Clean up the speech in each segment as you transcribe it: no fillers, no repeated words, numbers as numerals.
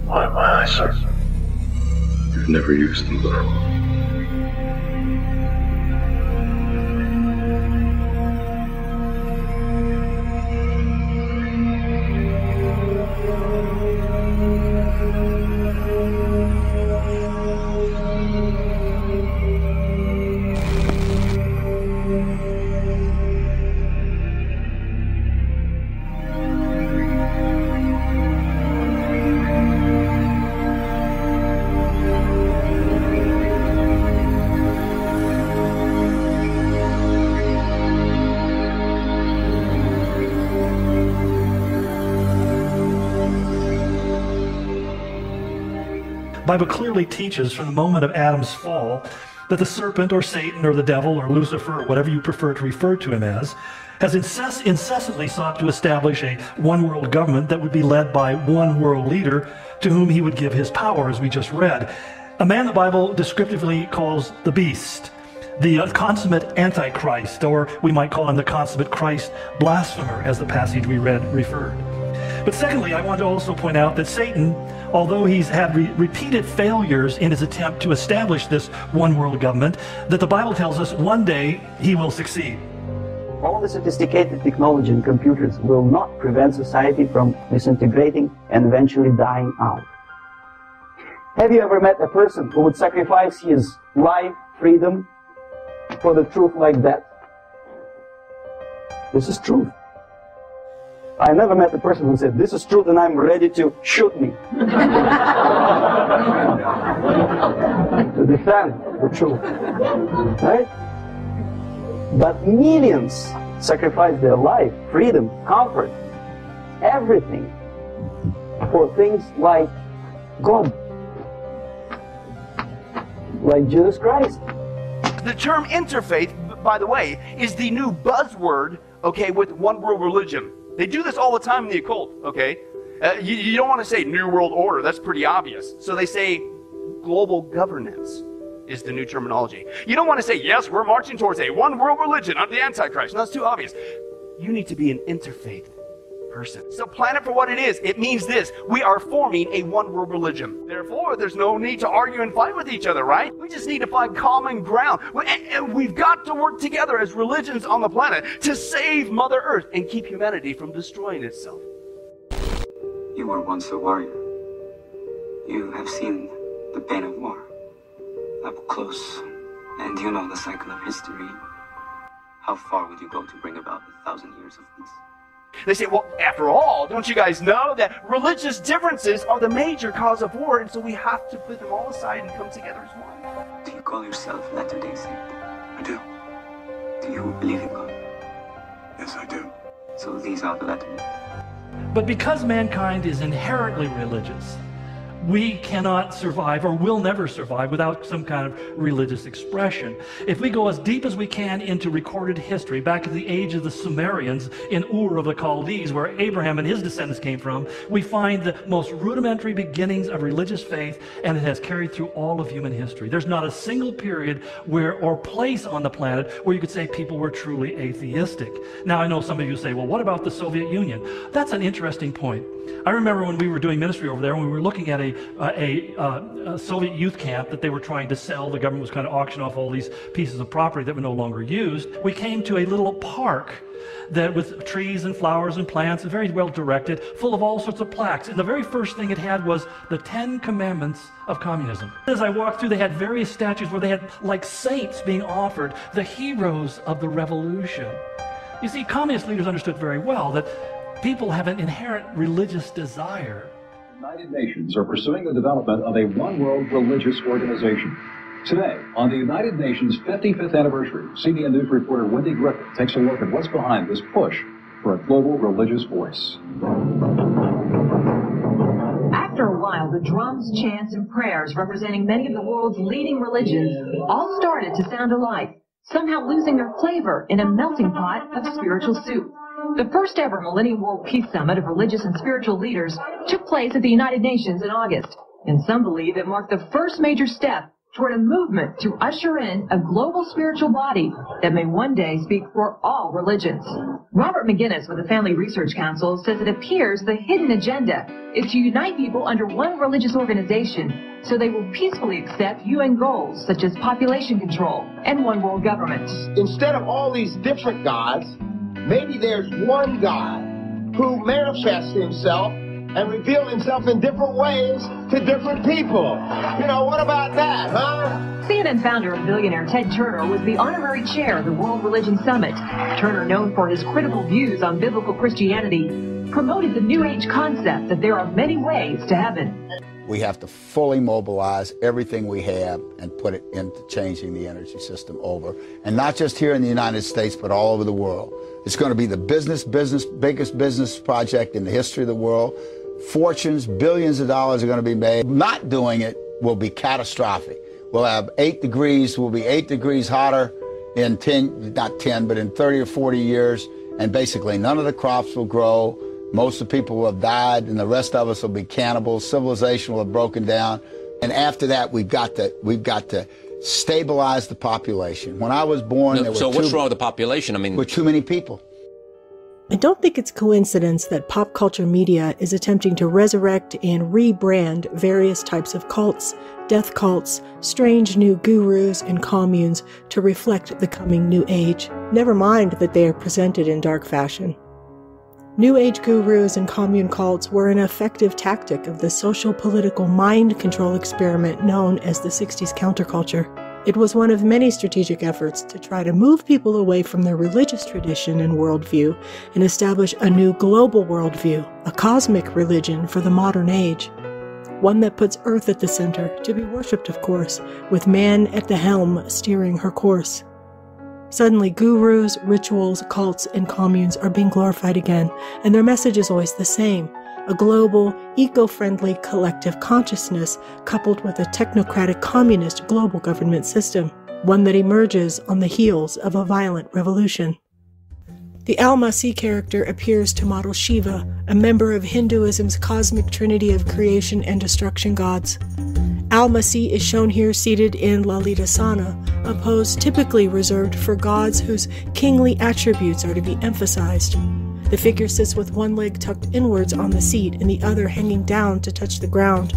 Why, my eyes, sir. You've never used them literally. The Bible clearly teaches from the moment of Adam's fall that the serpent or Satan or the devil or Lucifer or whatever you prefer to refer to him as has incessantly sought to establish a one-world government that would be led by one world leader to whom he would give his power, as we just read. A man the Bible descriptively calls the beast, the consummate antichrist, or we might call him the consummate Christ blasphemer, as the passage we read referred. But secondly, I want to also point out that Satan, although he's had repeated failures in his attempt to establish this one world government, that the Bible tells us one day he will succeed. All the sophisticated technology and computers will not prevent society from disintegrating and eventually dying out. Have you ever met a person who would sacrifice his life, freedom, for the truth like that? This is truth. I never met a person who said, this is truth and I'm ready to shoot me. To defend the truth. Right? But millions sacrifice their life, freedom, comfort, everything for things like God, like Jesus Christ. The term interfaith, by the way, is the new buzzword, okay, with one world religion. They do this all the time in the occult, okay? You don't want to say New World Order, that's pretty obvious. So they say global governance is the new terminology. You don't want to say, yes, we're marching towards a one world religion under the Antichrist. No, that's too obvious. You need to be an interfaith person. So plan it for what it is. It means this: we are forming a one world religion. Therefore, there's no need to argue and fight with each other, right? We just need to find common ground. And we've got to work together as religions on the planet to save Mother Earth and keep humanity from destroying itself. You were once a warrior. You have seen the pain of war up close, and you know the cycle of history. How far would you go to bring about 1,000 years of peace? They say, well, after all, don't you guys know that religious differences are the major cause of war, and so we have to put them all aside and come together as one? Do you call yourself Latter-day Saint? I do. Do you believe in God? Yes, I do. So these are the Latter-days. But because mankind is inherently religious, we cannot survive, or will never survive, without some kind of religious expression. If we go as deep as we can into recorded history, back to the age of the Sumerians in Ur of the Chaldees, where Abraham and his descendants came from, we find the most rudimentary beginnings of religious faith, and it has carried through all of human history. There's not a single period or place on the planet where you could say people were truly atheistic. Now, I know some of you say, well, what about the Soviet Union? That's an interesting point. I remember when we were doing ministry over there, when we were looking at a Soviet youth camp that they were trying to sell. The government was kind of auctioning off all these pieces of property that were no longer used. We came to a little park that with trees and flowers and plants, and very well directed, full of all sorts of plaques. And the very first thing it had was the 10 Commandments of Communism. As I walked through, they had various statues where they had like saints being offered, the heroes of the revolution. You see, communist leaders understood very well that people have an inherent religious desire. The United Nations are pursuing the development of a one-world religious organization. Today, on the United Nations' 55th anniversary, CBN News reporter Wendy Griffith takes a look at what's behind this push for a global religious voice. After a while, the drums, chants, and prayers representing many of the world's leading religions all started to sound alike, somehow losing their flavor in a melting pot of spiritual soup. The first ever Millennium World Peace Summit of religious and spiritual leaders took place at the United Nations in August, and some believe it marked the first major step toward a movement to usher in a global spiritual body that may one day speak for all religions. Robert McGinnis with the Family Research Council says it appears the hidden agenda is to unite people under one religious organization so they will peacefully accept UN goals such as population control and one world government. Instead of all these different gods, maybe there's one God who manifests himself and reveal himself in different ways to different people. You know, what about that, huh? CNN founder and billionaire Ted Turner was the honorary chair of the World Religion Summit. Turner, known for his critical views on biblical Christianity, promoted the New Age concept that there are many ways to heaven. We have to fully mobilize everything we have and put it into changing the energy system over. And not just here in the United States, but all over the world. It's going to be the biggest business project in the history of the world. Fortunes, billions of dollars are going to be made. Not doing it will be catastrophic. We'll have 8 degrees, we'll be 8 degrees hotter in 30 or 40 years, and basically none of the crops will grow. Most of the people will have died, and the rest of us will be cannibals. Civilization will have broken down. And after that, we've got to stabilize the population. When I was born, there were so what's wrong with the population? I mean, with too many people. I don't think it's coincidence that pop culture media is attempting to resurrect and rebrand various types of cults, death cults, strange new gurus, and communes to reflect the coming New Age. Never mind that they are presented in dark fashion. New Age gurus and commune cults were an effective tactic of the social-political mind control experiment known as the 60s counterculture. It was one of many strategic efforts to try to move people away from their religious tradition and worldview and establish a new global worldview, a cosmic religion for the modern age. One that puts Earth at the center, to be worshipped, of course, with man at the helm steering her course. Suddenly, gurus, rituals, cults, and communes are being glorified again, and their message is always the same. A global, eco-friendly collective consciousness coupled with a technocratic communist global government system, one that emerges on the heels of a violent revolution. The al-masih character appears to model Shiva, a member of Hinduism's cosmic trinity of creation and destruction gods. Al-masih is shown here seated in Lalitasana, a pose typically reserved for gods whose kingly attributes are to be emphasized. The figure sits with one leg tucked inwards on the seat and the other hanging down to touch the ground.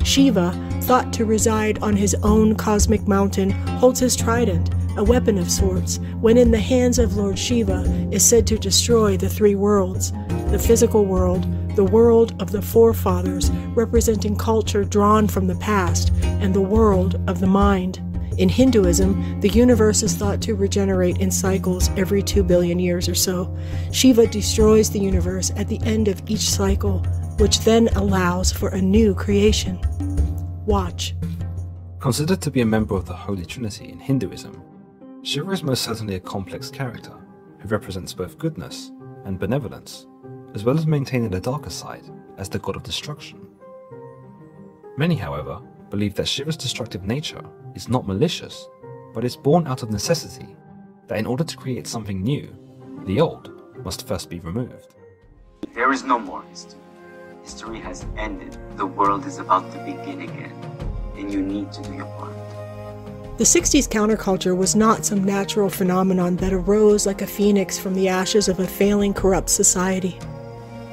Shiva, thought to reside on his own cosmic mountain, holds his trident, a weapon of sorts, when in the hands of Lord Shiva is said to destroy the 3 worlds, the physical world, the world of the forefathers, representing culture drawn from the past, and the world of the mind. In Hinduism, the universe is thought to regenerate in cycles every 2 billion years or so. Shiva destroys the universe at the end of each cycle, which then allows for a new creation. Watch. Considered to be a member of the Holy Trinity in Hinduism, Shiva is most certainly a complex character who represents both goodness and benevolence, as well as maintaining the darker side as the god of destruction. Many, however, believe that Shiva's destructive nature is not malicious, but is born out of necessity, that in order to create something new, the old must first be removed. There is no more history. History has ended. The world is about to begin again, and you need to do your part. The 60s counterculture was not some natural phenomenon that arose like a phoenix from the ashes of a failing, corrupt society.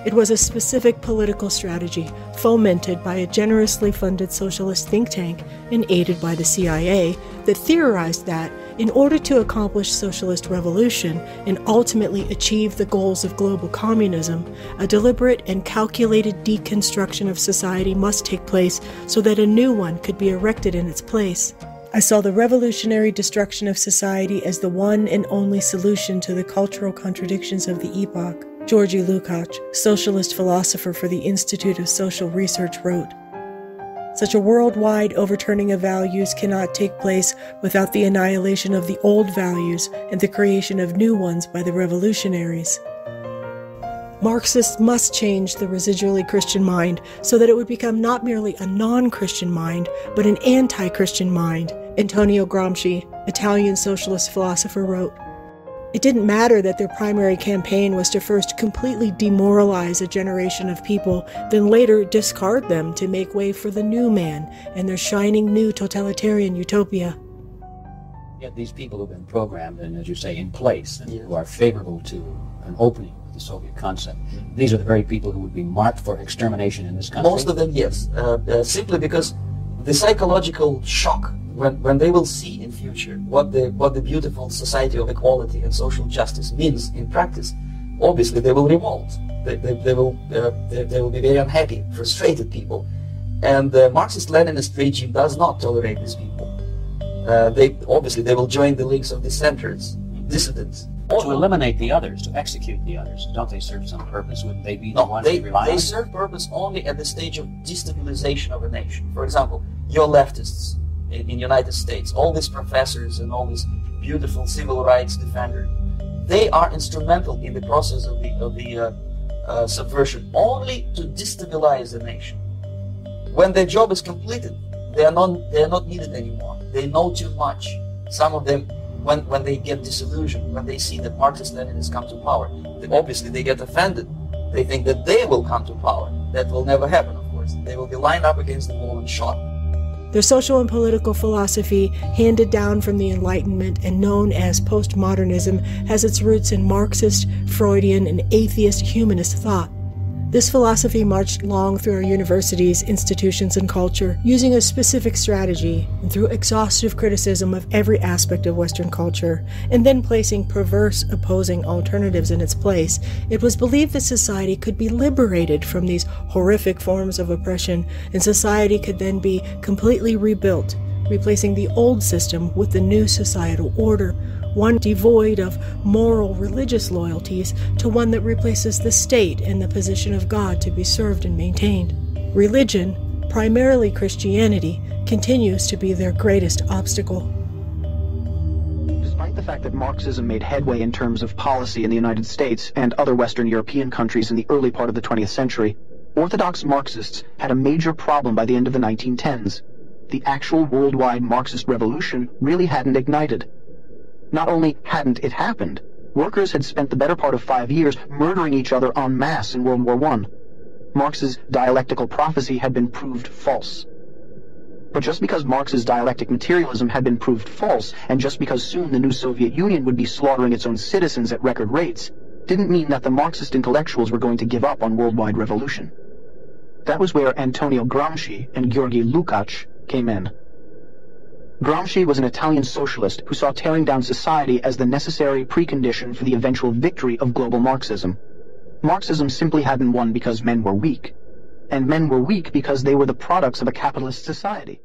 It was a specific political strategy, fomented by a generously funded socialist think tank and aided by the CIA, that theorized that, in order to accomplish socialist revolution and ultimately achieve the goals of global communism, a deliberate and calculated deconstruction of society must take place so that a new one could be erected in its place. I saw the revolutionary destruction of society as the one and only solution to the cultural contradictions of the epoch. Georgi Lukács, socialist philosopher for the Institute of Social Research, wrote, "Such a worldwide overturning of values cannot take place without the annihilation of the old values and the creation of new ones by the revolutionaries. Marxists must change the residually Christian mind so that it would become not merely a non-Christian mind, but an anti-Christian mind," Antonio Gramsci, Italian socialist philosopher, wrote. It didn't matter that their primary campaign was to first completely demoralize a generation of people, then later discard them to make way for the new man and their shining new totalitarian utopia. Yet these people who've been programmed and, as you say, in place, and who are favorable to an opening of the Soviet concept, these are the very people who would be marked for extermination in this country? Most of them, yes. Simply because the psychological shock when they will see in future what the beautiful society of equality and social justice means in practice, obviously they will revolt. They will be very unhappy, frustrated people, and the Marxist-Leninist regime does not tolerate these people. They will join the leagues of dissenters, dissidents. To eliminate the others, to execute the others, don't they serve some purpose? Wouldn't they be the ones to rely on? They serve purpose only at the stage of destabilization of a nation. For example, your leftists in the United States, all these professors and all these beautiful civil rights defenders, they are instrumental in the process of the subversion only to destabilize the nation. When their job is completed, they are not needed anymore. They know too much. Some of them, when they get disillusioned, when they see that Marxist-Leninists come to power, obviously they get offended. They think that they will come to power. That will never happen, of course. They will be lined up against the wall and shot. Their social and political philosophy, handed down from the Enlightenment and known as postmodernism, has its roots in Marxist, Freudian, and atheist humanist thought. This philosophy marched long through our universities, institutions, and culture, using a specific strategy and through exhaustive criticism of every aspect of Western culture, and then placing perverse, opposing alternatives in its place. It was believed that society could be liberated from these horrific forms of oppression, and society could then be completely rebuilt, replacing the old system with the new societal order, one devoid of moral religious loyalties to one that replaces the state and the position of God to be served and maintained. Religion, primarily Christianity, continues to be their greatest obstacle. Despite the fact that Marxism made headway in terms of policy in the United States and other Western European countries in the early part of the 20th century, Orthodox Marxists had a major problem by the end of the 1910s. The actual worldwide Marxist revolution really hadn't ignited. Not only hadn't it happened, workers had spent the better part of 5 years murdering each other en masse in World War I. Marx's dialectical prophecy had been proved false. But just because Marx's dialectic materialism had been proved false, and just because soon the new Soviet Union would be slaughtering its own citizens at record rates, didn't mean that the Marxist intellectuals were going to give up on worldwide revolution. That was where Antonio Gramsci and Georgy Lukács came in. Gramsci was an Italian socialist who saw tearing down society as the necessary precondition for the eventual victory of global Marxism. Marxism simply hadn't won because men were weak, and men were weak because they were the products of a capitalist society.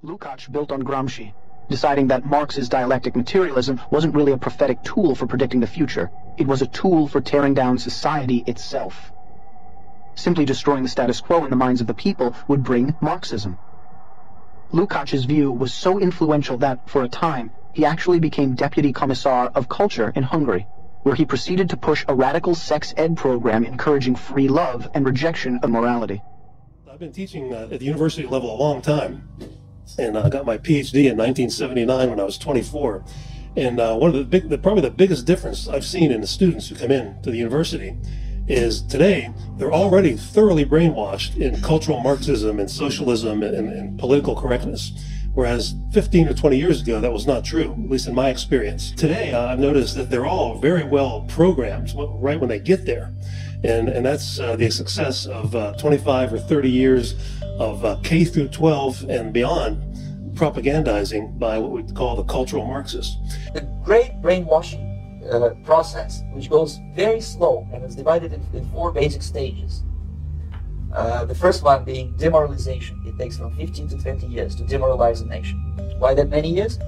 Lukács built on Gramsci, deciding that Marx's dialectic materialism wasn't really a prophetic tool for predicting the future. It was a tool for tearing down society itself. Simply destroying the status quo in the minds of the people would bring Marxism. Lukács's view was so influential that, for a time, he actually became Deputy Commissar of Culture in Hungary, where he proceeded to push a radical sex ed program encouraging free love and rejection of morality. I've been teaching at the university level a long time, and I got my PhD in 1979 when I was 24. And one of probably the biggest difference I've seen in the students who come in to the university is today they're already thoroughly brainwashed in cultural Marxism and socialism and political correctness, whereas 15 or 20 years ago that was not true, at least in my experience. Today I've noticed that they're all very well programmed right when they get there, and that's the success of 25 or 30 years of K through 12 and beyond propagandizing by what we call the cultural Marxists. The great brainwashing process, which goes very slow and is divided in 4 basic stages. The first one being demoralization. It takes from 15 to 20 years to demoralize a nation. Why that many years?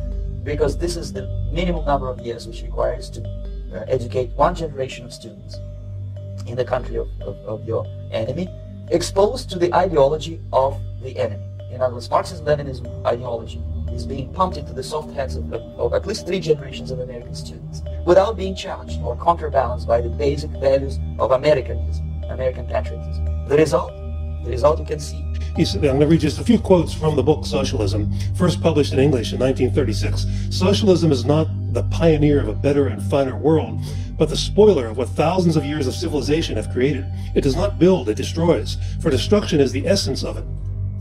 Because this is the minimum number of years which requires to educate one generation of students in the country of your enemy, exposed to the ideology of the enemy. In other words, Marxist-Leninism ideology is being pumped into the soft heads of at least 3 generations of American students without being challenged or counterbalanced by the basic values of Americanism, American patriotism. The result you can see. I'm going to read just a few quotes from the book Socialism, first published in English in 1936. Socialism is not the pioneer of a better and finer world, but the spoiler of what thousands of years of civilization have created. It does not build, it destroys, for destruction is the essence of it.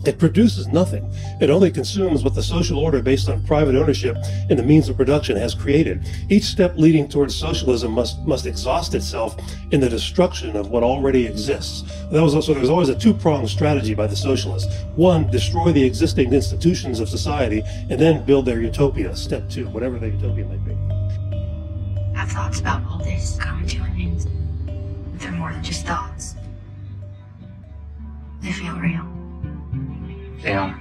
It produces nothing. It only consumes what the social order based on private ownership and the means of production has created. Each step leading towards socialism must exhaust itself in the destruction of what already exists. That was also, there was always a two-pronged strategy by the socialists. One, destroy the existing institutions of society, and then build their utopia. Step two, whatever the utopia might be. Our thoughts about all this come to an end. They're more than just thoughts. They feel real. Yeah.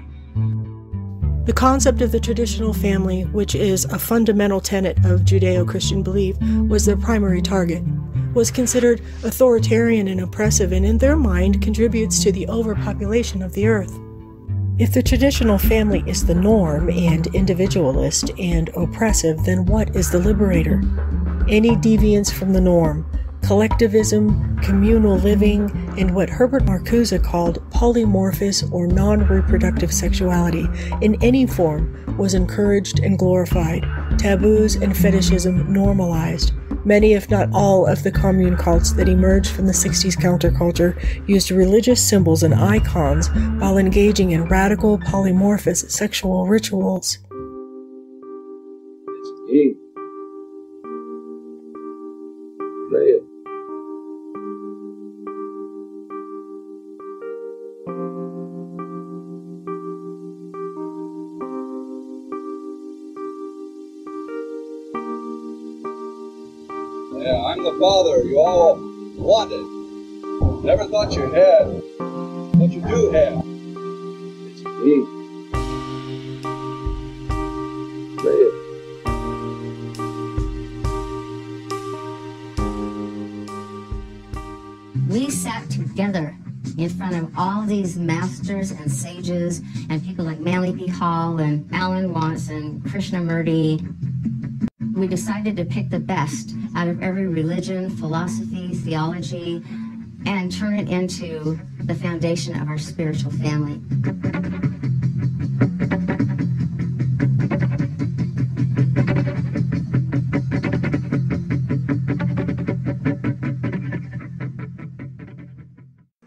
The concept of the traditional family, which is a fundamental tenet of Judeo-Christian belief, was their primary target, was considered authoritarian and oppressive, and in their mind contributes to the overpopulation of the earth. If the traditional family is the norm and individualist and oppressive, then what is the liberator? Any deviance from the norm, collectivism, communal living, and what Herbert Marcuse called polymorphous or non-reproductive sexuality in any form was encouraged and glorified, taboos and fetishism normalized. Many, if not all, of the commune cults that emerged from the 60s counterculture used religious symbols and icons while engaging in radical polymorphous sexual rituals. It's me. Play it. Yeah, I'm the father you all wanted. Never thought you had, but you do have. It's me. Play it. We sat together in front of all these masters and sages and people like Manly P. Hall and Alan Watts and Krishnamurti. We decided to pick the best out of every religion, philosophy, theology, and turn it into the foundation of our spiritual family.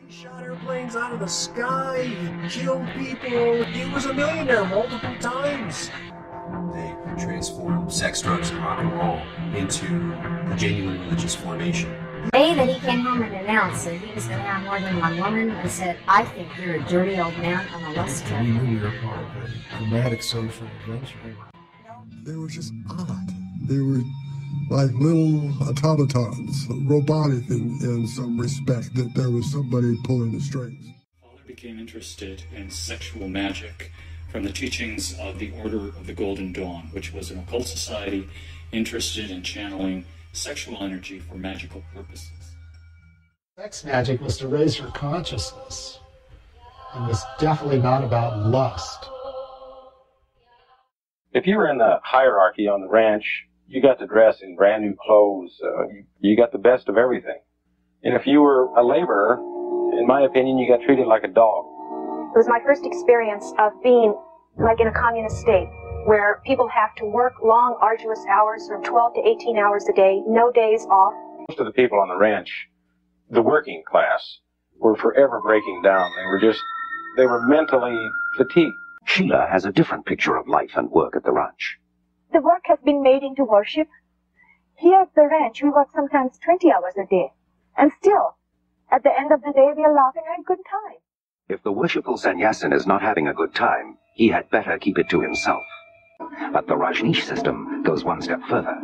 He shot airplanes out of the sky, he killed people, he was a millionaire multiple times. They transformed sex, drugs, and rock and roll into a genuine religious formation. The day that he came home and announced that he was going to have more than one woman, I said, I think you're a dirty old man on a lust trip. We knew we were part of a dramatic social adventure. They were just odd. They were like little automatons, robotic in some respect, that there was somebody pulling the strings. Father became interested in sexual magic from the teachings of the Order of the Golden Dawn, which was an occult society interested in channeling sexual energy for magical purposes. Sex magic was to raise her consciousness, and was definitely not about lust. If you were in the hierarchy on the ranch, you got to dress in brand new clothes. You got the best of everything. And if you were a laborer, in my opinion, you got treated like a dog. It was my first experience of being like in a communist state, where people have to work long, arduous hours from 12 to 18 hours a day, no days off. Most of the people on the ranch, the working class, were forever breaking down. They were mentally fatigued. Sheila has a different picture of life and work at the ranch. The work has been made into worship. Here at the ranch, we work sometimes 20 hours a day. And still, at the end of the day, we are laughing and having a good time. If the worshipful sannyasin is not having a good time, he had better keep it to himself. But the Rajneesh system goes one step further.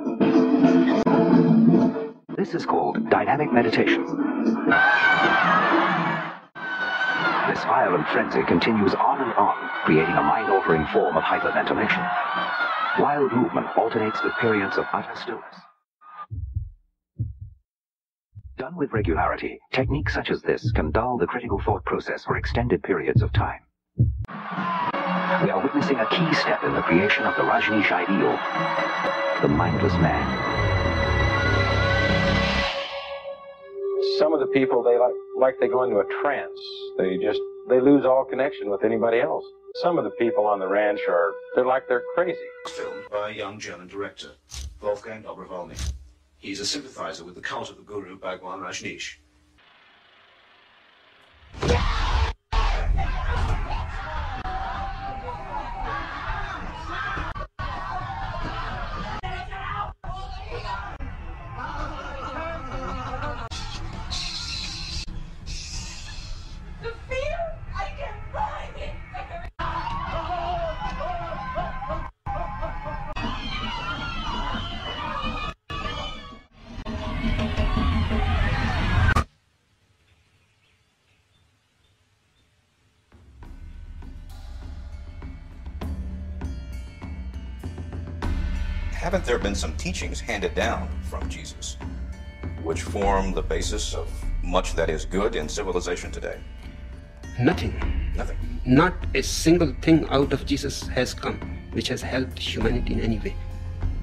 This is called dynamic meditation. This violent frenzy continues on and on, creating a mind-altering form of hyperventilation. Wild movement alternates with periods of utter stillness. Done with regularity, techniques such as this can dull the critical thought process for extended periods of time. We are witnessing a key step in the creation of the Rajneesh ideal, the mindless man. Some of the people, they go into a trance. They lose all connection with anybody else. Some of the people on the ranch they're crazy. Filmed by a young German director. Wolfgang Dobrowolny. He's a sympathizer with the cult of the guru Bhagwan Rajneesh. Haven't there been some teachings handed down from Jesus which form the basis of much that is good in civilization today? Nothing. Nothing. Not a single thing out of Jesus has come which has helped humanity in any way.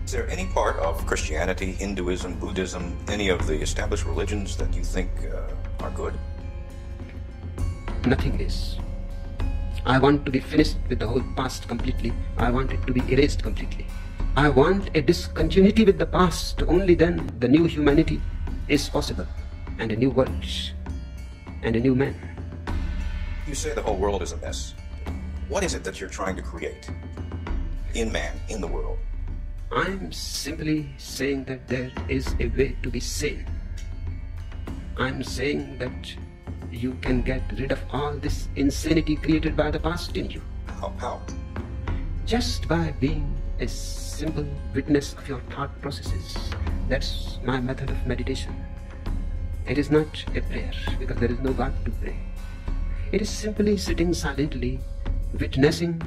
Is there any part of Christianity, Hinduism, Buddhism, any of the established religions that you think are good? Nothing is. I want to be finished with the whole past completely. I want it to be erased completely. I want a discontinuity with the past. Only then the new humanity is possible, and a new world, and a new man. You say the whole world is a mess. What is it that you're trying to create in man, in the world? I'm simply saying that there is a way to be sane. I'm saying that you can get rid of all this insanity created by the past in you. How? Just by being a simple witness of your thought processes. That's my method of meditation. It is not a prayer, because there is no God to pray. It is simply sitting silently, witnessing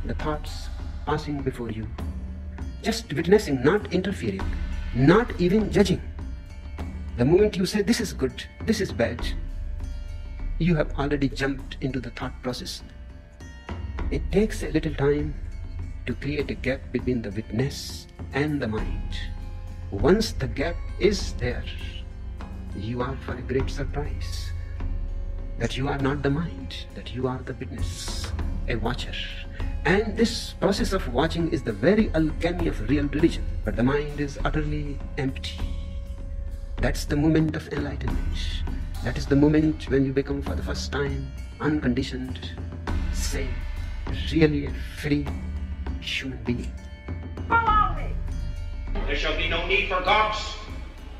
the thoughts passing before you. Just witnessing, not interfering, not even judging. The moment you say, this is good, this is bad, you have already jumped into the thought process. It takes a little time to create a gap between the witness and the mind. Once the gap is there, you are for a great surprise that you are not the mind, that you are the witness, a watcher. And this process of watching is the very alchemy of real religion, but the mind is utterly empty. That's the moment of enlightenment. That is the moment when you become for the first time unconditioned, sane, really a free human being. Follow me! There shall be no need for gods,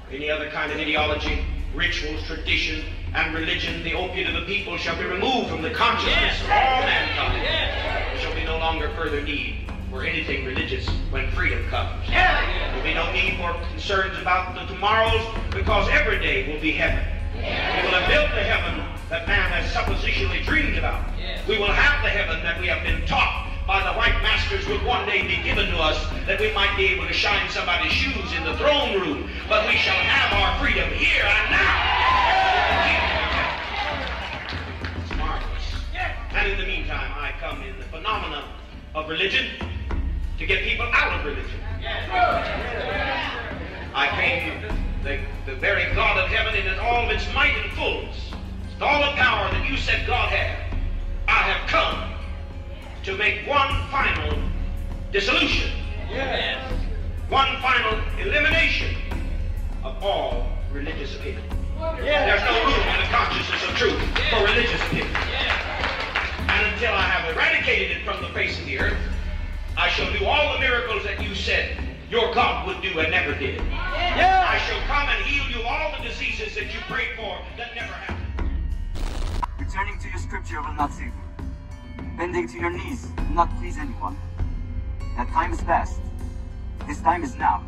or any other kind of ideology, rituals, tradition, and religion. The opiate of the people shall be removed from the consciousness of all mankind. There shall be no longer further need for anything religious when freedom comes. There will be no need for concerns about the tomorrows, because every day will be heaven. We will have built the heaven that man has suppositionally dreamed about. We will have the heaven that we have been taught by the white masters would one day be given to us, that we might be able to shine somebody's shoes in the throne room. But we shall have our freedom here and now. It's marvelous. And in the meantime, I come in the phenomenon of religion to get people out of religion. I came, the very God of heaven in all of its might and fullness, with all the power that you said God had. I have come to make one final dissolution, one final elimination of all religious opinion. There's no room in the consciousness of truth for religious opinion. And until I have eradicated it from the face of the earth, I shall do all the miracles that you said your God would do and never did. I shall come and heal you all the diseases that you prayed for that never happened. Returning to your scripture will not save you. Bending to your knees will not please anyone. That time is past. This time is now.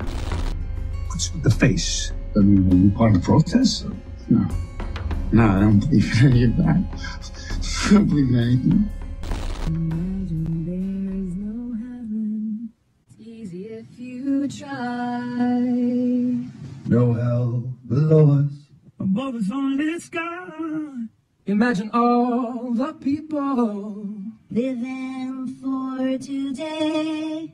What's with the face? I mean, are you part of the protest? No. No, I don't believe in any of that. I don't believe in anything. Imagine there is no heaven. It's easy if you try. No hell below us. Above us only sky. Imagine all the people living for today.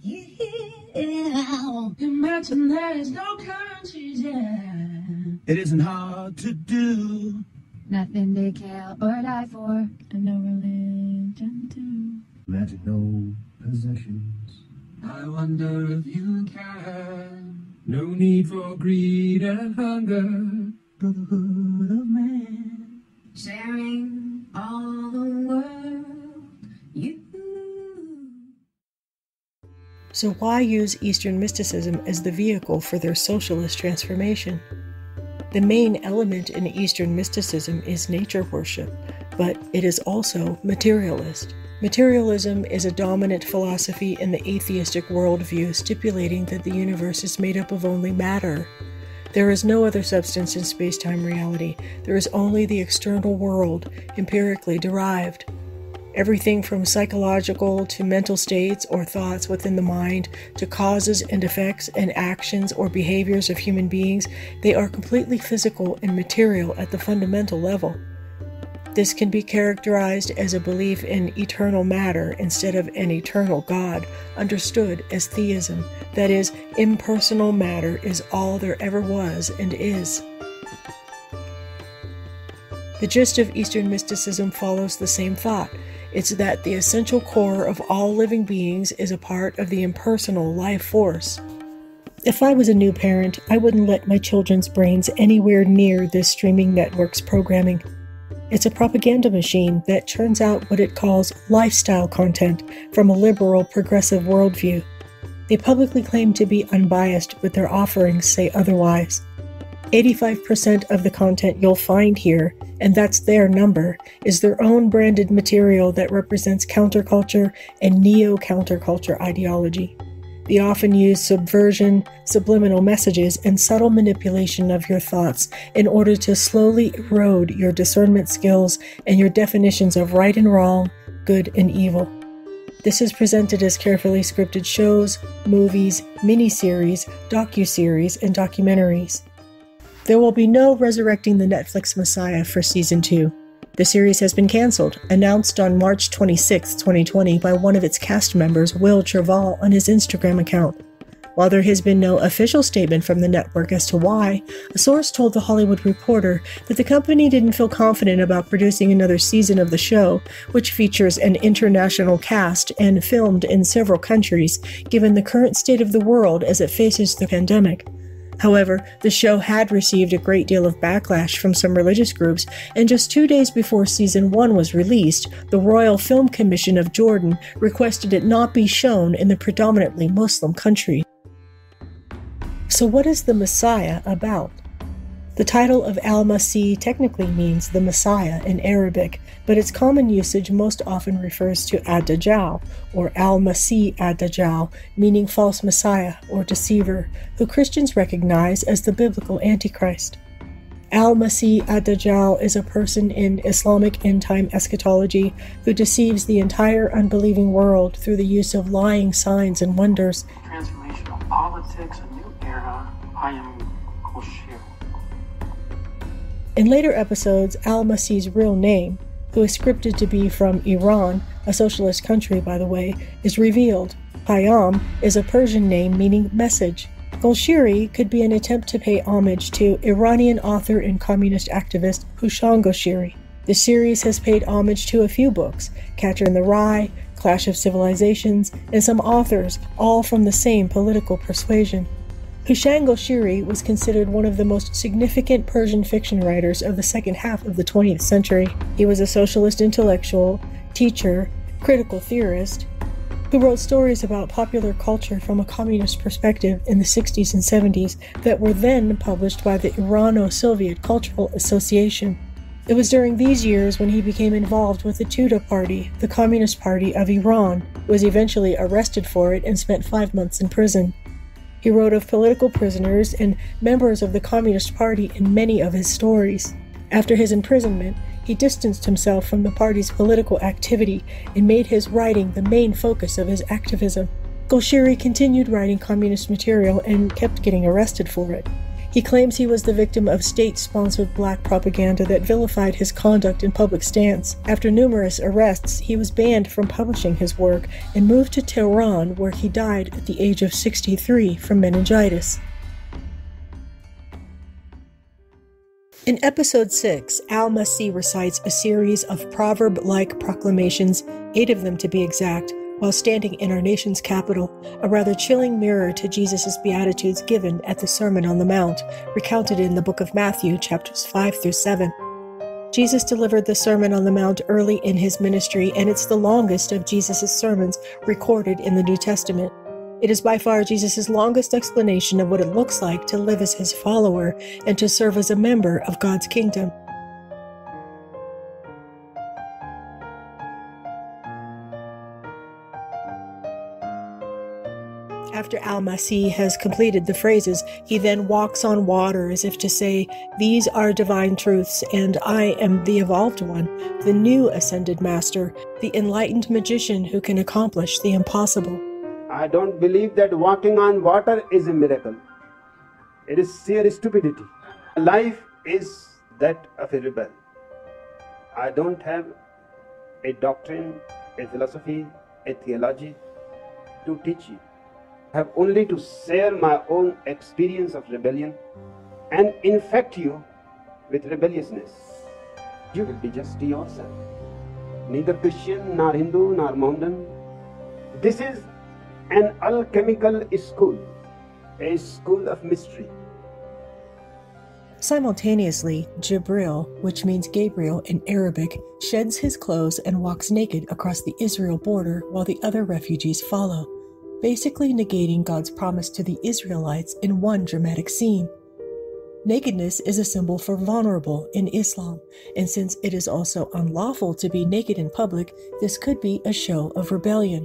Yeah. Imagine there is no countries, yeah. It isn't hard to do. Nothing they care or die for, and no religion too. Imagine no possessions. I wonder if you can. No need for greed and hunger. Brotherhood of man. Sharing all the world. You. So why use Eastern mysticism as the vehicle for their socialist transformation? The main element in Eastern mysticism is nature worship, but it is also materialist. Materialism is a dominant philosophy in the atheistic worldview, stipulating that the universe is made up of only matter. There is no other substance in space-time reality. There is only the external world, empirically derived. Everything from psychological to mental states or thoughts within the mind to causes and effects and actions or behaviors of human beings, they are completely physical and material at the fundamental level. This can be characterized as a belief in eternal matter instead of an eternal God, understood as theism. That is, impersonal matter is all there ever was and is. The gist of Eastern mysticism follows the same thought. It's that the essential core of all living beings is a part of the impersonal life force. If I was a new parent, I wouldn't let my children's brains anywhere near this streaming network's programming. It's a propaganda machine that churns out what it calls lifestyle content from a liberal, progressive worldview. They publicly claim to be unbiased, but their offerings say otherwise. 85% of the content you'll find here, and that's their number, is their own branded material that represents counterculture and neo-counterculture ideology. They often use subversion, subliminal messages, and subtle manipulation of your thoughts in order to slowly erode your discernment skills and your definitions of right and wrong, good and evil. This is presented as carefully scripted shows, movies, miniseries, docuseries, and documentaries. There will be no resurrecting the Netflix Messiah for Season 2. The series has been canceled, announced on March 26, 2020 by one of its cast members, Will Trevall, on his Instagram account. While there has been no official statement from the network as to why, a source told The Hollywood Reporter that the company didn't feel confident about producing another season of the show, which features an international cast and filmed in several countries, given the current state of the world as it faces the pandemic. However, the show had received a great deal of backlash from some religious groups, and just 2 days before Season 1 was released, the Royal Film Commission of Jordan requested it not be shown in the predominantly Muslim country. So what is the Messiah about? The title of al-masih technically means the Messiah in Arabic, but its common usage most often refers to ad-dajjal, or al-masih ad-dajjal, meaning false Messiah or deceiver, who Christians recognize as the biblical Antichrist. Al-masih ad-dajjal is a person in Islamic end-time eschatology who deceives the entire unbelieving world through the use of lying signs and wonders. Transformational politics, a new era. I am Koshir. In later episodes, al-Masih's real name, who is scripted to be from Iran, a socialist country by the way, is revealed. Payam is a Persian name meaning message. Golshiri could be an attempt to pay homage to Iranian author and communist activist Hushan Golshiri. The series has paid homage to a few books, Catcher in the Rye, Clash of Civilizations, and some authors, all from the same political persuasion. Hushan Golshiri was considered one of the most significant Persian fiction writers of the second half of the 20th century. He was a socialist intellectual, teacher, critical theorist, who wrote stories about popular culture from a communist perspective in the 60s and 70s that were then published by the Irano-Soviet Cultural Association. It was during these years when he became involved with the Tudeh Party, the Communist Party of Iran, was eventually arrested for it and spent 5 months in prison. He wrote of political prisoners and members of the Communist Party in many of his stories. After his imprisonment, he distanced himself from the party's political activity and made his writing the main focus of his activism. Golshiri continued writing communist material and kept getting arrested for it. He claims he was the victim of state-sponsored black propaganda that vilified his conduct and public stance. After numerous arrests, he was banned from publishing his work and moved to Tehran, where he died at the age of 63 from meningitis. In Episode 6, al-Masih recites a series of proverb-like proclamations, 8 of them to be exact, while standing in our nation's capital, a rather chilling mirror to Jesus' Beatitudes given at the Sermon on the Mount, recounted in the book of Matthew, chapters 5 through 7. Jesus delivered the Sermon on the Mount early in his ministry, and it's the longest of Jesus' sermons recorded in the New Testament. It is by far Jesus' longest explanation of what it looks like to live as his follower and to serve as a member of God's kingdom. After al-masih has completed the phrases, he then walks on water as if to say, "These are divine truths, and I am the evolved one, the new ascended master, the enlightened magician who can accomplish the impossible." I don't believe that walking on water is a miracle. It is sheer stupidity. Life is that of a rebel. I don't have a doctrine, a philosophy, a theology to teach you. I have only to share my own experience of rebellion and infect you with rebelliousness. You will be just yourself. Neither Christian, nor Hindu, nor Mohammedan. This is an alchemical school, a school of mystery. Simultaneously, Jibril, which means Gabriel in Arabic, sheds his clothes and walks naked across the Israel border while the other refugees follow, basically negating God's promise to the Israelites in one dramatic scene. Nakedness is a symbol for vulnerable in Islam, and since it is also unlawful to be naked in public, this could be a show of rebellion.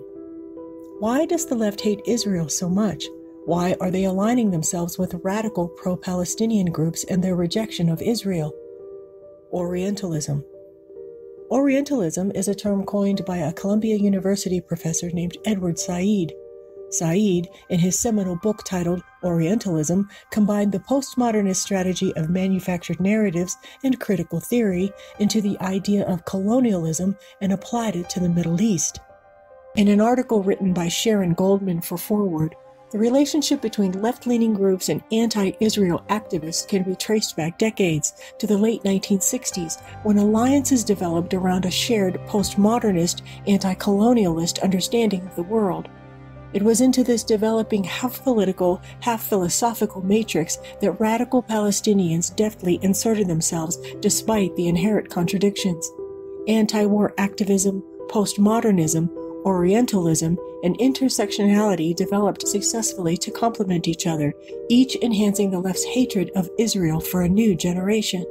Why does the left hate Israel so much? Why are they aligning themselves with radical pro-Palestinian groups and their rejection of Israel? Orientalism. Orientalism is a term coined by a Columbia University professor named Edward Said. Said, in his seminal book titled Orientalism, combined the postmodernist strategy of manufactured narratives and critical theory into the idea of colonialism and applied it to the Middle East. In an article written by Sharon Goldman for Forward, the relationship between left-leaning groups and anti-Israel activists can be traced back decades to the late 1960s, when alliances developed around a shared postmodernist, anti-colonialist understanding of the world. It was into this developing half-political, half-philosophical matrix that radical Palestinians deftly inserted themselves despite the inherent contradictions. Anti-war activism, postmodernism, Orientalism, and intersectionality developed successfully to complement each other, each enhancing the left's hatred of Israel for a new generation.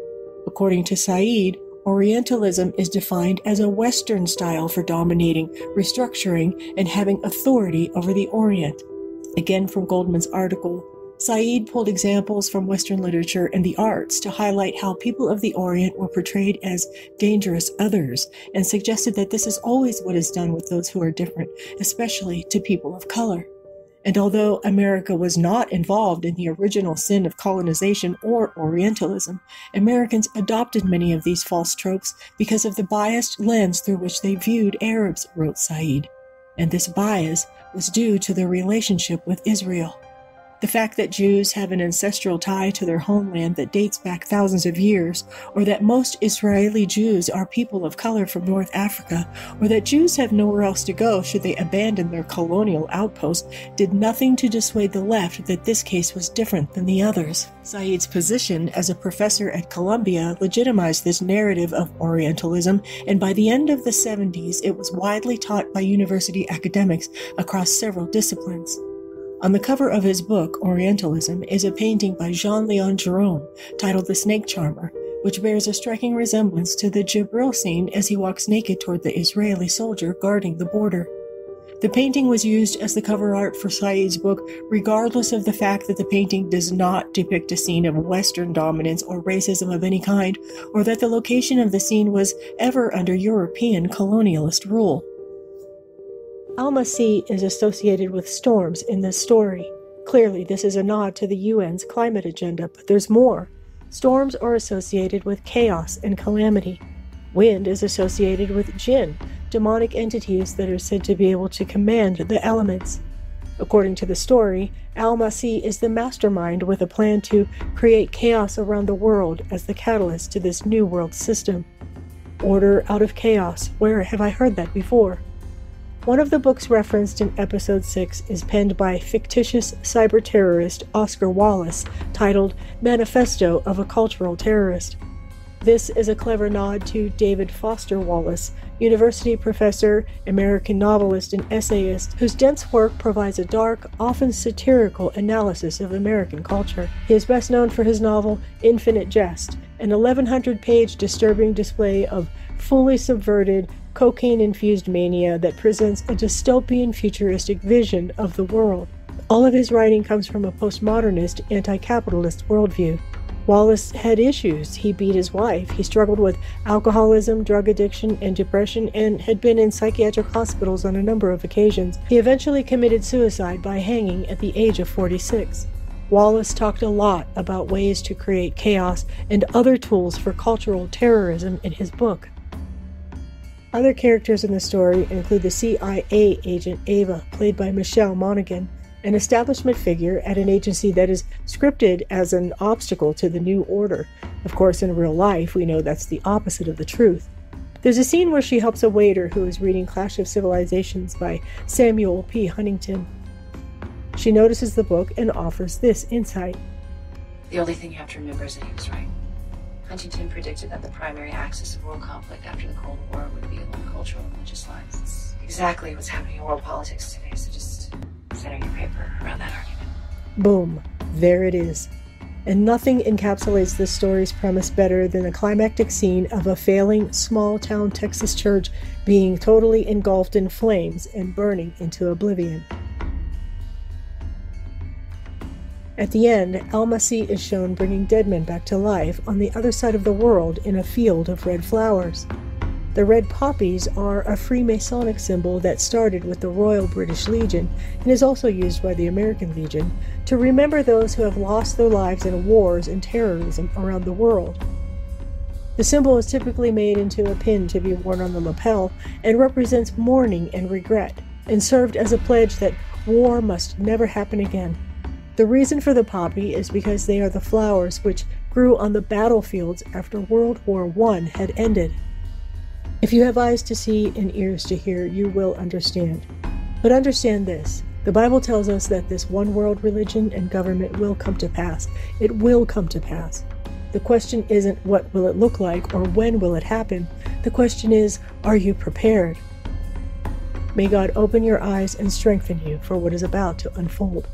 According to Said, Orientalism is defined as a Western style for dominating, restructuring, and having authority over the Orient. Again from Goldman's article, Said pulled examples from Western literature and the arts to highlight how people of the Orient were portrayed as dangerous others, and suggested that this is always what is done with those who are different, especially to people of color. And although America was not involved in the original sin of colonization or Orientalism, Americans adopted many of these false tropes because of the biased lens through which they viewed Arabs, wrote Said. And this bias was due to their relationship with Israel. The fact that Jews have an ancestral tie to their homeland that dates back thousands of years, or that most Israeli Jews are people of color from North Africa, or that Jews have nowhere else to go should they abandon their colonial outpost, did nothing to dissuade the left that this case was different than the others. Said's position as a professor at Columbia legitimized this narrative of Orientalism, and by the end of the 70s, it was widely taught by university academics across several disciplines. On the cover of his book, Orientalism, is a painting by Jean-Léon Gérôme titled The Snake Charmer, which bears a striking resemblance to the Jibril scene as he walks naked toward the Israeli soldier guarding the border. The painting was used as the cover art for Said's book, regardless of the fact that the painting does not depict a scene of Western dominance or racism of any kind, or that the location of the scene was ever under European colonialist rule. Al-Masih is associated with storms in this story. Clearly, this is a nod to the UN's climate agenda, but there's more. Storms are associated with chaos and calamity. Wind is associated with jinn, demonic entities that are said to be able to command the elements. According to the story, al-Masih is the mastermind with a plan to create chaos around the world as the catalyst to this new world system. Order out of chaos. Where have I heard that before? One of the books referenced in Episode 6 is penned by fictitious cyber terrorist Oscar Wallace, titled Manifesto of a Cultural Terrorist. This is a clever nod to David Foster Wallace, university professor, American novelist, and essayist, whose dense work provides a dark, often satirical analysis of American culture. He is best known for his novel Infinite Jest, an 1,100-page disturbing display of fully subverted, cocaine-infused mania that presents a dystopian futuristic vision of the world. All of his writing comes from a postmodernist, anti-capitalist worldview. Wallace had issues. He beat his wife. He struggled with alcoholism, drug addiction, and depression, and had been in psychiatric hospitals on a number of occasions. He eventually committed suicide by hanging at the age of 46. Wallace talked a lot about ways to create chaos and other tools for cultural terrorism in his book. Other characters in the story include the CIA agent Ava, played by Michelle Monaghan, an establishment figure at an agency that is scripted as an obstacle to the new order. Of course, in real life, we know that's the opposite of the truth. There's a scene where she helps a waiter who is reading Clash of Civilizations by Samuel P. Huntington. She notices the book and offers this insight. The only thing you have to remember is that he was right. Huntington predicted that the primary axis of world conflict after the Cold War would be along cultural and religious lines. It's exactly what's happening in world politics today, so just center your paper around that argument. Boom. There it is. And nothing encapsulates this story's premise better than the climactic scene of a failing small-town Texas church being totally engulfed in flames and burning into oblivion. At the end, al-masih is shown bringing dead men back to life on the other side of the world in a field of red flowers. The red poppies are a Freemasonic symbol that started with the Royal British Legion and is also used by the American Legion to remember those who have lost their lives in wars and terrorism around the world. The symbol is typically made into a pin to be worn on the lapel and represents mourning and regret, and served as a pledge that war must never happen again. The reason for the poppy is because they are the flowers which grew on the battlefields after World War I had ended. If you have eyes to see and ears to hear, you will understand. But understand this. The Bible tells us that this one world religion and government will come to pass. It will come to pass. The question isn't what will it look like or when will it happen. The question is, are you prepared? May God open your eyes and strengthen you for what is about to unfold.